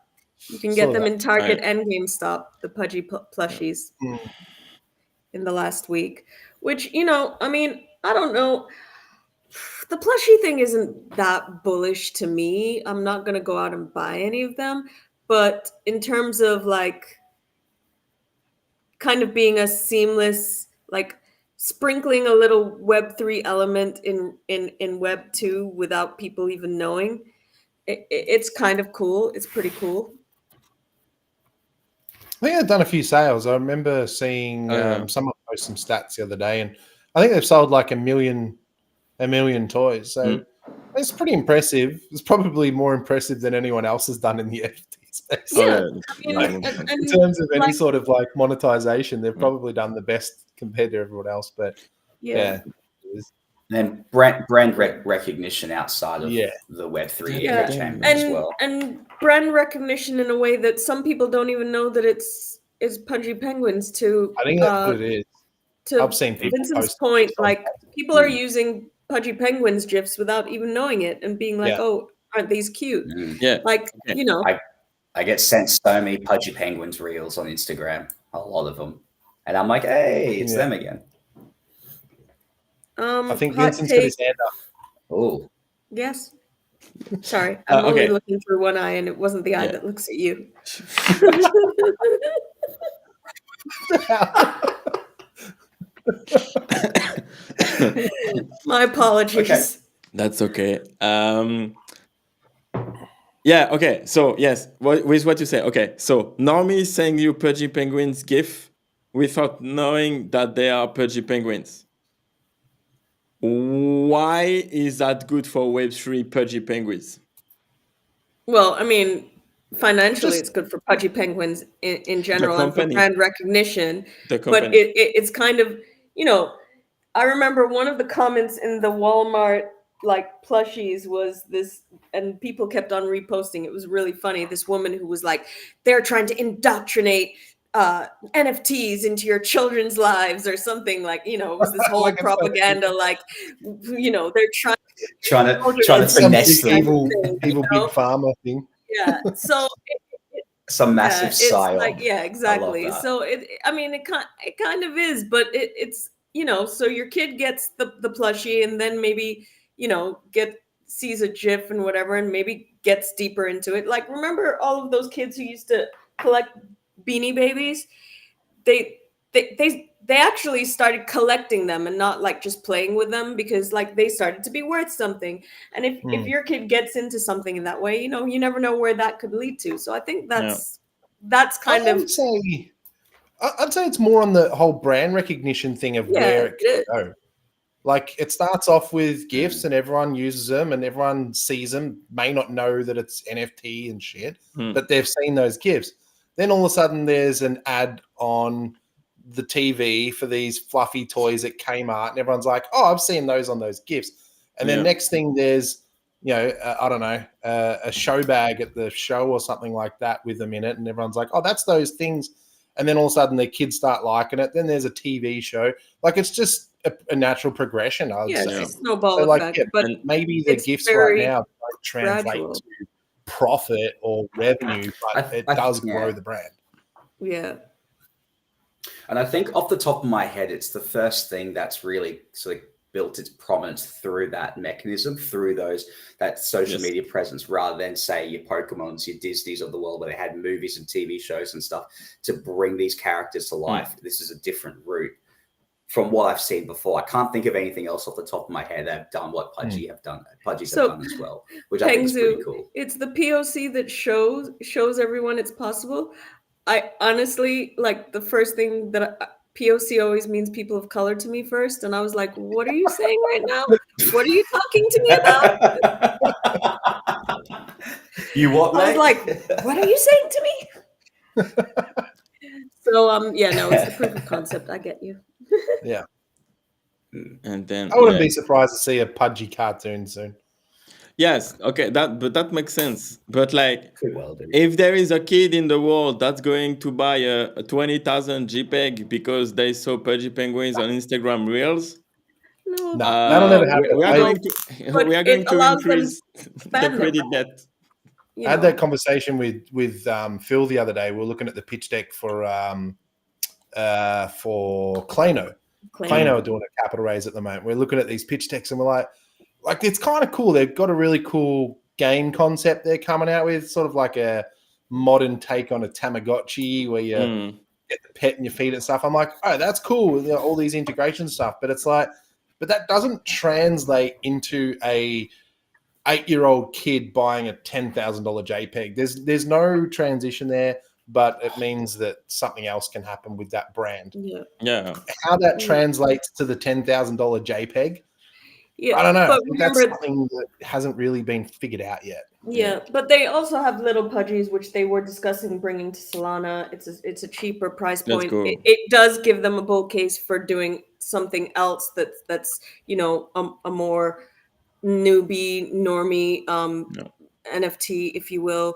A: You can get
B: Saw
A: them
B: that.
A: in Target
D: Right.
A: and GameStop, the Pudgy plushies in the last week. Which, I mean, I don't know. The plushie thing isn't that bullish to me. I'm not going to go out and buy any of them. But in terms of like kind of being a seamless, like sprinkling a little Web3 element in Web2 without people even knowing, it's kind of cool. It's pretty cool.
B: I think they've done a few sales. I remember seeing someone post some stats the other day, and I think they've sold like a million toys. So it's pretty impressive. It's probably more impressive than anyone else has done in the NFT space.
A: Yeah,
B: In terms of any sort of like monetization, they've probably done the best compared to everyone else. But yeah.
C: And then brand recognition outside of
B: Yeah.
C: the Web3
A: Yeah.
C: echo chamber as well.
A: And brand recognition in a way that some people don't even know that it's Pudgy Penguins to
B: I think that's what it is.
A: to
B: I've seen people
A: Vincent's
B: post
A: point,
B: it on
A: like people are using Pudgy Penguins GIFs without even knowing it and being like, oh, aren't these cute?
D: Yeah.
A: Like, you know.
C: I get sent so many Pudgy Penguins reels on Instagram, a lot of them. And I'm like, hey, it's them again.
B: I think Vincent's got his hand up.
C: Oh.
A: Yes. Sorry, I'm only looking through one eye, and it wasn't the eye that looks at you. My apologies.
C: Okay.
D: That's okay. Yeah, okay. So, yes, with what you say. Okay, so Normie saying you Pudgy Penguins GIF without knowing that they are Pudgy Penguins. Why is that good for Web3 Pudgy Penguins?
A: Well, I mean, financially, it's good for Pudgy Penguins in general and for brand recognition. But it's kind of, I remember one of the comments in the Walmart plushies was this, and people kept on reposting. It was really funny. This woman who was like, they're trying to indoctrinate NFTs into your children's lives or something, it was this whole propaganda, they're trying
C: to finesse them.
B: Evil big pharma thing.
A: Yeah. So
C: some massive psyop.
A: Exactly. So it kind of is, but it's so your kid gets the plushie and then maybe sees a GIF and whatever and maybe gets deeper into it. Like, remember all of those kids who used to collect Beanie Babies? They actually started collecting them and not just playing with them because they started to be worth something. And if your kid gets into something in that way, you never know where that could lead to. So I think that's kind of.
B: I'd say it's more on the whole brand recognition thing of where it could go. Like, it starts off with GIFs and everyone uses them and everyone sees them, may not know that it's NFT and shit, but they've seen those GIFs. Then all of a sudden there's an ad on the TV for these fluffy toys at Kmart and everyone's like, oh, I've seen those on those GIFs. And then next thing there's, I don't know, a show bag at the show or something like that with them in it. And everyone's like, oh, that's those things. And then all of a sudden their kids start liking it. Then there's a TV show. Like, it's just a natural progression, I would say.
A: Snowball effect.
B: But maybe the GIFs right now don't translate to profit or revenue, but it does grow the brand.
A: Yeah.
C: And I think off the top of my head, it's the first thing that's really sort of built its prominence through that mechanism, through that social media presence, rather than say your Pokemons, your Disneys of the world, where they had movies and TV shows and stuff to bring these characters to life. This is a different route from what I've seen before. I can't think of anything else off the top of my head that have done what Pudgy have done. Pudgy's have done as well, which I think is pretty cool.
A: It's the POC that shows everyone it's possible. I honestly, the first thing that POC always means people of color to me first. And I was like, what are you saying right now? What are you talking to me about?
C: You what,
A: I was like, what are you saying to me? So, it's the proof of concept. I get you.
B: Yeah.
D: And then
B: I wouldn't be surprised to see a Pudgy cartoon soon.
D: Yes, okay, that makes sense. But if there is a kid in the world that's going to buy a 20,000 JPEG because they saw Pudgy Penguins on Instagram Reels,
B: that'll never happen.
D: We are going to increase the credit debt.
A: you
B: I had
A: know,
B: that conversation with Phil the other day. We were looking at the pitch deck for Klano. Klano are doing a capital raise at the moment. We're looking at these pitch decks and we're like it's kind of cool. They've got a really cool game concept they're coming out with, sort of like a modern take on a Tamagotchi where you get the pet and you feed it stuff. I'm like, oh, that's cool. You know, all these integration stuff, but it's like, but that doesn't translate into a 8-year-old kid buying a $10,000 JPEG. There's no transition there, but it means that something else can happen with that brand.
D: Yeah.
B: How that translates to the $10,000 JPEG,
A: yeah.
B: I don't know.
A: But
B: I think that's something that hasn't really been figured out yet.
A: Yeah, but they also have little Pudgies, which they were discussing bringing to Solana. It's a cheaper price point.
D: Cool.
A: It does give them a bull case for doing something else that's you know a more newbie normie NFT, if you will.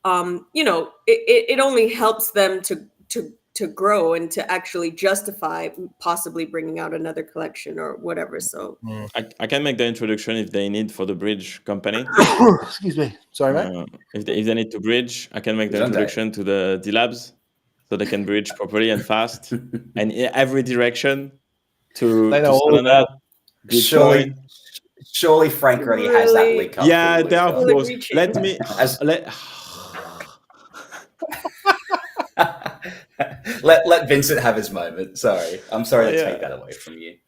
A: You know, it only helps them to grow and to actually justify possibly bringing out another collection or whatever. So
D: I can make the introduction if they need for the bridge company.
B: Excuse me. Sorry, mate.
D: If they need to bridge, I can make the introduction to the D-Labs so they can bridge properly and fast and in every direction to Solana, Bitcoin.
C: Surely Frank already has that link up.
D: Yeah, they are close. Let me
C: let Vincent have his moment. Sorry, I'm sorry to take that away from you.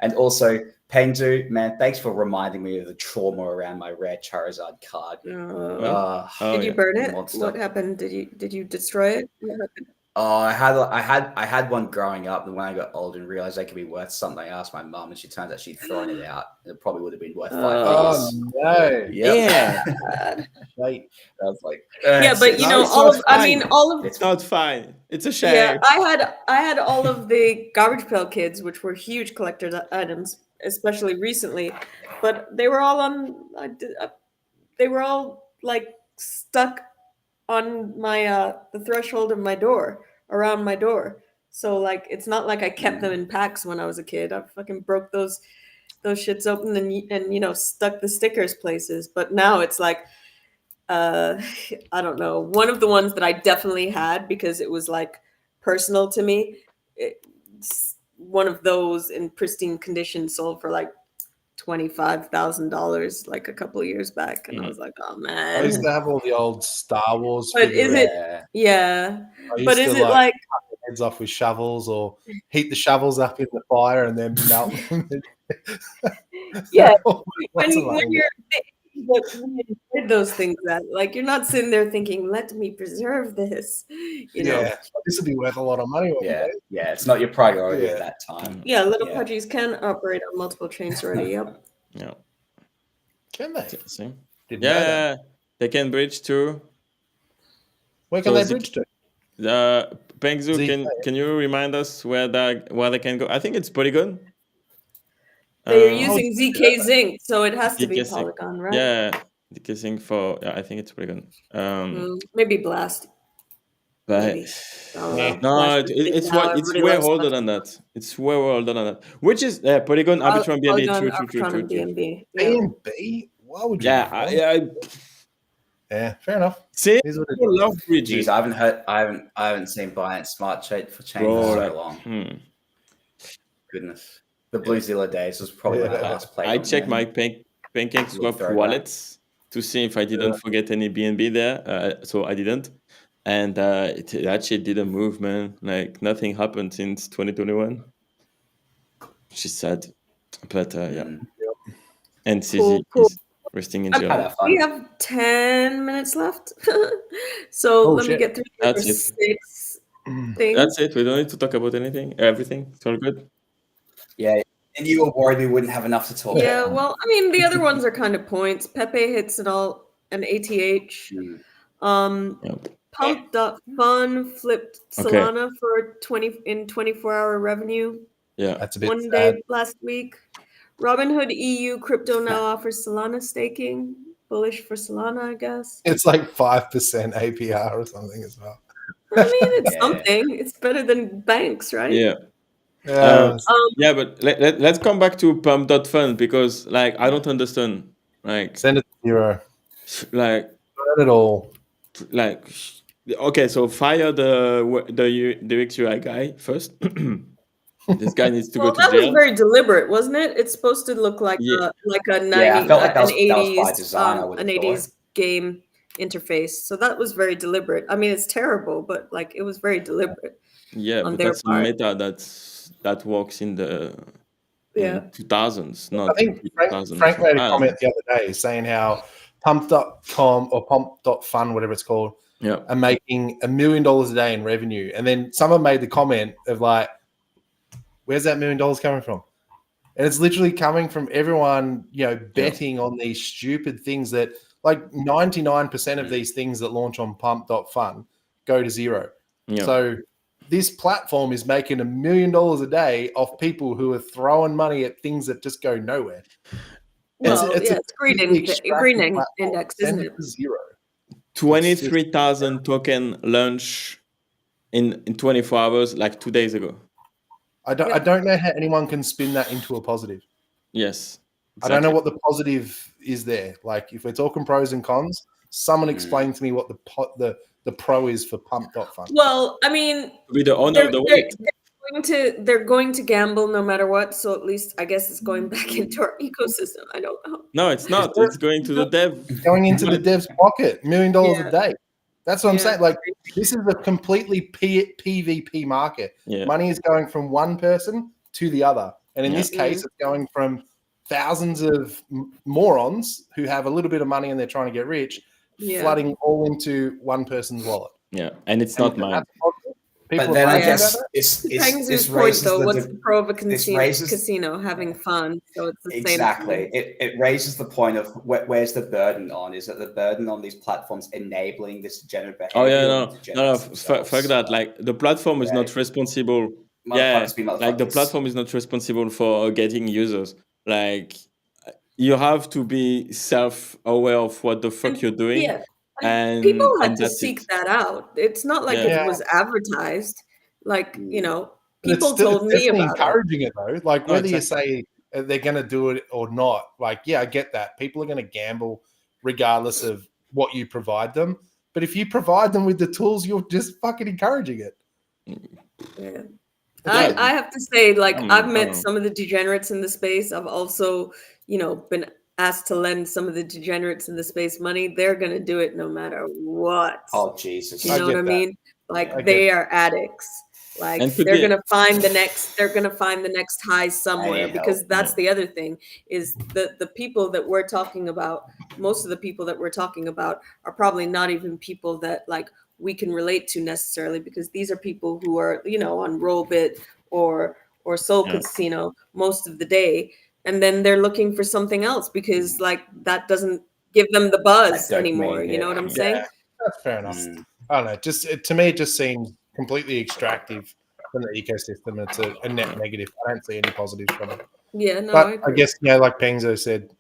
C: And also, Pengdu, man, thanks for reminding me of the trauma around my rare Charizard card.
A: Did you burn it? Monster. What happened? Did you destroy it?
C: Oh, I had one growing up, and when I got old and realized they could be worth something, I asked my mum, and she turns out she'd thrown it out. It probably would have been worth $5.
B: Oh no!
C: Yeah.
B: Right.
C: I was like,
A: yeah, but you know, all of
D: it's not fine. It's a shame.
A: Yeah, I had all of the Garbage Pail Kids, which were huge collector's items, especially recently, but they were all they were all like stuck on my the threshold of my door, around my door. So like it's not like I kept them in packs when I was a kid. I fucking broke those shits open and you know stuck the stickers places. But now it's like I don't know. One of the ones that I definitely had because it was like personal to me. It's one of those in pristine condition sold for like $25,000 like a couple of years back, and I was like, oh man.
B: I used to have all the old Star Wars.
A: But is it? Yeah. But is it like
B: cut their heads off with shovels or heat the shovels up in the fire and then melt them?
A: Yeah. when you did those things, that like you're not sitting there thinking, let me preserve this. You know,
B: this would be worth a lot of money.
C: Yeah, it's not your priority at that time.
A: Yeah, little Pudgies can operate on multiple chains already. Yep.
D: Yeah.
B: Can they?
D: See? Yeah, they can bridge too.
B: Where can they bridge to?
D: Pengzu, can you remind us where they can go? I think it's Polygon.
A: They're using ZK Zinc, so it has to be Polygon, right?
D: Yeah, ZK Zinc for I think it's Polygon.
A: Maybe Blast.
D: But no, it's way older than that. It's way older than that. Which is Polygon, Arbitrum, BNB, true.
B: BNB? Why would you? Yeah, fair enough.
D: See, people love bridges.
C: Jeez, I haven't seen Binance Smart Chain for chain for so long. Goodness. The Bluezilla days was probably when I last played.
D: I checked my PancakeSwap wallets to see if I didn't forget any BNB there. So I didn't. And it actually didn't move, man. Like nothing happened since 2021. She said. But And CZ is resting in jail.
A: We have 10 minutes left. So let me get through the 6 things.
D: That's it. We don't need to talk about anything. Everything. It's all good.
C: Yeah, and you were worried we wouldn't have enough to talk about.
A: Yeah, well, I mean, the other ones are kind of points. Pepe hits it all, and ATH. Pump.fun flipped Solana for 24-hour revenue.
B: Yeah, that's a bit
A: one day last week. Robinhood EU crypto now offers Solana staking. Bullish for Solana, I guess.
B: It's like 5% APR or something as well.
A: I mean, it's something. It's better than banks, right?
D: Yeah. But let's come back to pump.fun because like I don't understand. Like
B: send it to Euro.
D: Like
B: Burn it all.
D: Like, okay, so fire the UX UI guy first. This guy needs to go
A: Well,
D: to
A: that was
D: jail.
A: very deliberate, wasn't it? It's supposed to look like
D: Yeah.
A: a 90,
C: Yeah, I felt like that
A: an
C: was by
A: 80s,
C: design, I would
A: an
C: have thought.
A: 80s game interface. So that was very deliberate. I mean, it's terrible, but like it was very deliberate.
D: Yeah,
A: on
D: but
A: their
D: that's a
A: part.
D: meta that works in the
A: Yeah.
D: 2000s,
B: I
D: not
B: think
D: 2000s.
B: Frank made a comment the other day saying how pump.com or pump.fun, whatever it's called,
D: Yeah.
B: are making $1 million a day in revenue. And then someone made the comment of like, where's that $1 million coming from? And it's literally coming from everyone, betting on these stupid things that like 99% of these things that launch on pump.fun go to zero.
D: Yeah.
B: So this platform is making $1 million a day off people who are throwing money at things that just go nowhere.
A: Well,
B: it's
A: yeah, it's green
B: platform.
A: index, isn't
B: Send
A: it?
B: to zero.
D: 23,000 token launch in 24 hours, like 2 days ago.
B: I don't know how anyone can spin that into a positive.
D: Yes.
B: Exactly. I don't know what the positive is there. Like if we're talking pros and cons, someone explain to me what the pro is for pump.fun.
A: Well, I mean,
D: Be the owner of the weight.
A: they're going to gamble no matter what. So at least I guess it's going back into our ecosystem. I don't know.
D: No, it's not. It's going to the dev.
B: It's going into the dev's pocket. $1 million a day. That's what I'm saying. Like this is a completely PvP market.
D: Yeah.
B: Money is going from one person to the other, and in this case, it's going from thousands of morons who have a little bit of money and they're trying to get rich, flooding all into one person's wallet.
D: Yeah, and it's not mine.
C: But then I guess this raises
A: though. What's the pro of a casino having fun? So it's the
C: exactly. It raises the point of where's the burden on? Is it the burden on these platforms enabling this degenerate behavior?
D: Oh yeah, no. Fuck that. Like the platform is not responsible. Like the platform is not responsible for getting users. Like you have to be self-aware of what the fuck you're doing.
A: Yeah. And people had to seek that out. It's not like it was advertised. Like, people told me about
B: encouraging it though. Like whether you say they're going to do it or not, like, I get that. People are going to gamble regardless of what you provide them. But if you provide them with the tools, you're just fucking encouraging it.
A: Yeah. I have to say, like, I've met some of the degenerates in the space. I've also, been asked to lend some of the degenerates in the space money. Ne're going to do it no matter what.
C: Oh, Jesus.
A: You know what I mean? Like they are addicts. Like they're going to find the next high somewhere, because that's the other thing is the people that we're talking about. Most of the people that we're talking about are probably not even people that like we can relate to necessarily, because these are people who are, on Rollbit or Soul Casino most of the day. And then they're looking for something else because like that doesn't give them the buzz anymore. You know what I'm saying?
B: Yeah, that's fair enough. I don't know. To me, it just seems completely extractive from the ecosystem. It's a net negative. I don't see any positives from it.
A: Yeah, no,
B: but I guess, like Pengzo said,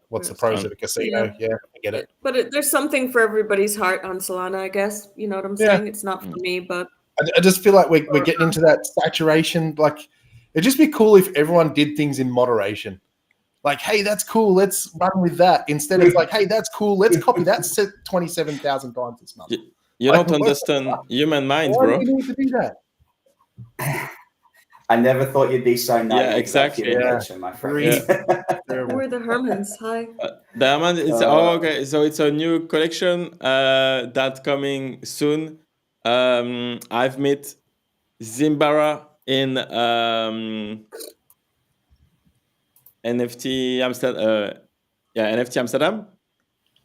B: what's the pros of a casino? Yeah, I get it.
A: But there's something for everybody's heart on Solana, I guess. You know what I'm saying? It's not for me, but
B: I just feel like we're getting into that saturation. Like, it'd just be cool if everyone did things in moderation. Like, hey, that's cool. Let's run with that. Instead of like, hey, that's cool. Let's copy that 27,000 times this month.
D: You don't understand human minds, bro.
B: Why do you need to do that?
C: I never thought you'd be so naive.
D: Yeah, exactly.
C: Nature, my friend.
A: We're the Hermans. Hi.
D: The Hermans. It's okay. So it's a new collection that's coming soon. I've met Zimbara in NFT Amsterdam. NFT Amsterdam.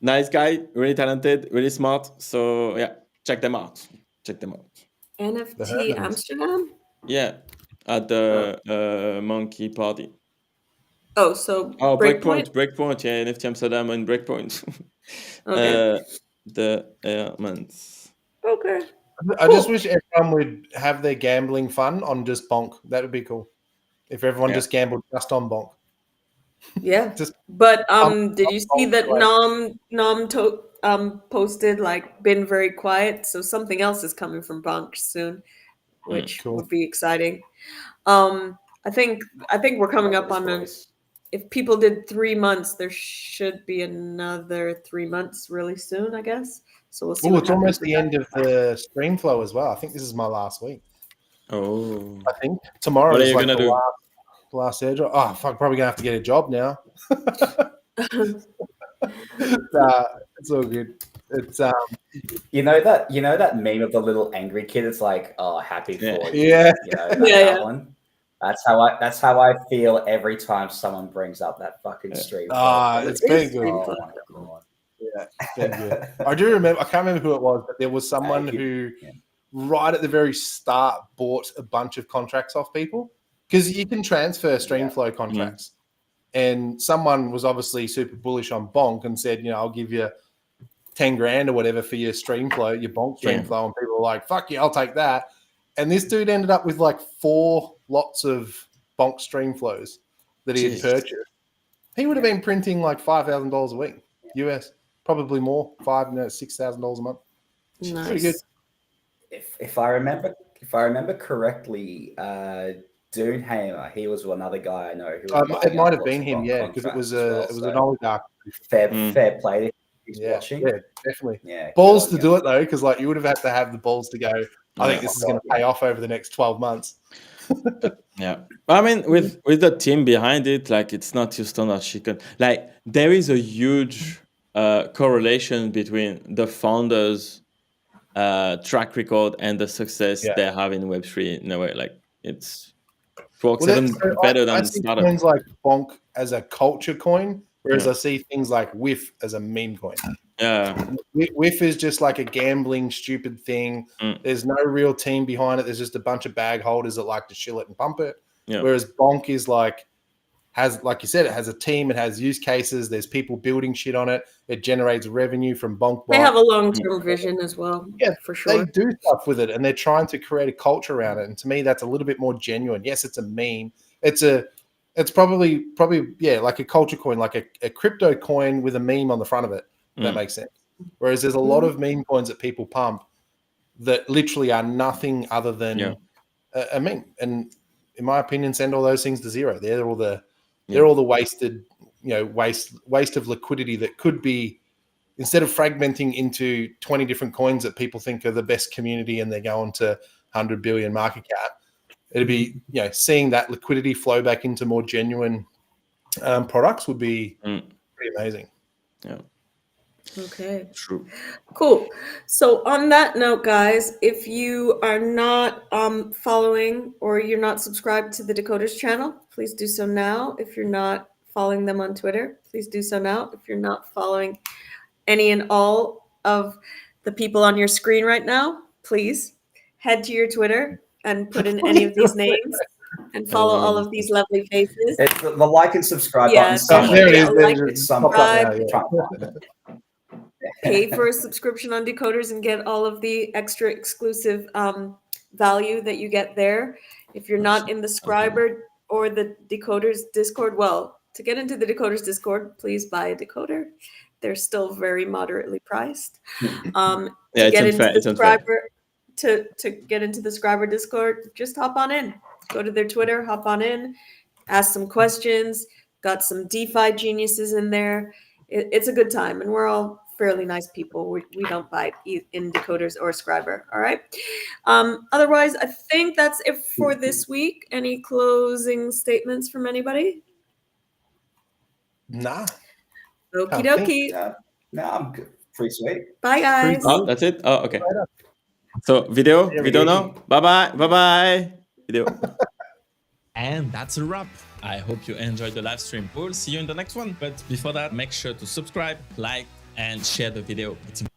D: Nice guy, really talented, really smart. So yeah, check them out.
A: NFT Amsterdam?
D: Yeah, at the Monkey Party.
A: Oh, so
D: Breakpoint. Yeah, NFT Amsterdam and Breakpoint.
A: Okay.
D: The Hermans.
A: Okay.
B: I just wish everyone would have their gambling fun on just Bonk. That would be cool. If everyone just gambled just on Bonk.
A: Yeah. But did you see that Nom posted like been very quiet, so something else is coming from Bonk soon, which would be exciting. I think we're coming up on if people did 3 months, there should be another 3 months really soon, I guess. So we'll see.
B: Oh,
A: what
B: it's almost
A: happens with
B: the
A: that.
B: end of the stream flow as well. I think this is my last week.
D: Oh,
B: I think tomorrow
D: what are
B: is
D: you
B: like
D: gonna
B: the
D: do?
B: last airdrop. Oh, fuck, probably gonna have to get a job now. It's all good. It's
C: You know that meme of the little angry kid. It's like, oh, happy for
D: Yeah.
C: you.
B: Yeah.
C: You know,
A: Yeah,
C: that
A: yeah.
C: one. That's how I feel every time someone brings up that fucking stream.
B: It's been good.
A: Stream
C: Oh
A: flow.
C: my god.
B: Yeah, it's been good. I do remember. I can't remember who it was, but there was someone
C: Thank you.
B: who,
C: Yeah.
B: right at the very start, bought a bunch of contracts off people because you can transfer Streamflow contracts. And someone was obviously super bullish on Bonk and said, you know, I'll give you 10 grand or whatever for your Streamflow, your Bonk Streamflow. And people were like, fuck yeah, I'll take that. And this dude ended up with like 4 lots of Bonk Streamflows that he had
D: Jeez.
B: purchased. He would have been printing like $5,000 a week, US, probably more, $6,000 a month.
A: Nice.
B: Pretty good.
C: If I remember correctly, Doonhammer, he was another guy I know who was
B: It
C: buying
B: might
C: up
B: have
C: lots
B: been
C: of
B: him,
C: Bonk
B: yeah, because it was
C: contracts as well,
B: an
C: so
B: oligarch.
C: fair play to who's
B: Yeah,
C: watching.
B: yeah, definitely.
C: Yeah,
B: Balls
C: good
B: to
C: on
B: do it though, because like you would have had to have the balls to go. I think this is going to pay off over the next 12 months.
D: Yeah, I mean, with the team behind it, like it's not your standard chicken. Like there is a huge correlation between the founders' track record and the success
B: Yeah.
D: they have in Web3. In a way, like it works
B: Well,
D: even better
B: I
D: than
B: see
D: startup.
B: coins like Bonk as a culture coin, whereas
D: Yeah.
B: I see things like Whiff as a meme coin.
D: Yeah,
B: Whiff is just like a gambling, stupid thing. There's no real team behind it. There's just a bunch of bag holders that like to shill it and pump it.
D: Yeah.
B: Whereas Bonk is like you said, it has a team, it has use cases, there's people building shit on it, it generates revenue from Bonk.
A: They have a long-term vision as well.
B: Yeah,
A: for sure.
B: They do stuff with it and they're trying to create a culture around it. And to me, that's a little bit more genuine. Yes, it's a meme. It's probably like a culture coin, like a crypto coin with a meme on the front of it. That makes sense. Whereas there's a lot of meme coins that people pump that literally are nothing other than a meme. And in my opinion, send all those things to zero. They're all the wasted, waste of liquidity that could be, instead of fragmenting into 20 different coins that people think are the best community and they're going to 100 billion market cap, it'd be, seeing that liquidity flow back into more genuine products would be pretty amazing.
D: Yeah.
A: Okay.
D: True.
A: Cool. So on that note, guys, if you are not following or you're not subscribed to the Decoders channel, please do so now. If you're not following them on Twitter, please do so now. If you're not following any and all of the people on your screen right now, please head to your Twitter and put in any of these names and follow all of these lovely faces.
C: It's the like and subscribe
A: Yeah,
C: button somewhere.
B: There it is.
A: Like,
C: It's somewhere.
A: Pay for a subscription on Decoders and get all of the extra exclusive value that you get there. If you're not in the Skribr or the Decoders Discord, well, to get into the Decoders Discord, please buy a decoder. They're still very moderately priced. To get into the Skribr, to get into the Skribr Discord, just hop on in. Go to their Twitter, hop on in, ask some questions. Got some DeFi geniuses in there. It's a good time, and we're all fairly nice people. We don't bite in Decoders or Skribr. All right. Otherwise, I think that's it for this week. Any closing statements from anybody?
B: Nah.
A: Okie dokie.
C: No, I'm good. Pretty sweet.
A: Bye, guys.
D: Oh, that's it? Oh, okay. So video now. Bye-bye. Video. And that's a wrap. I hope you enjoyed the live stream. We'll see you in the next one. But before that, make sure to subscribe, like, and share the video. It's important.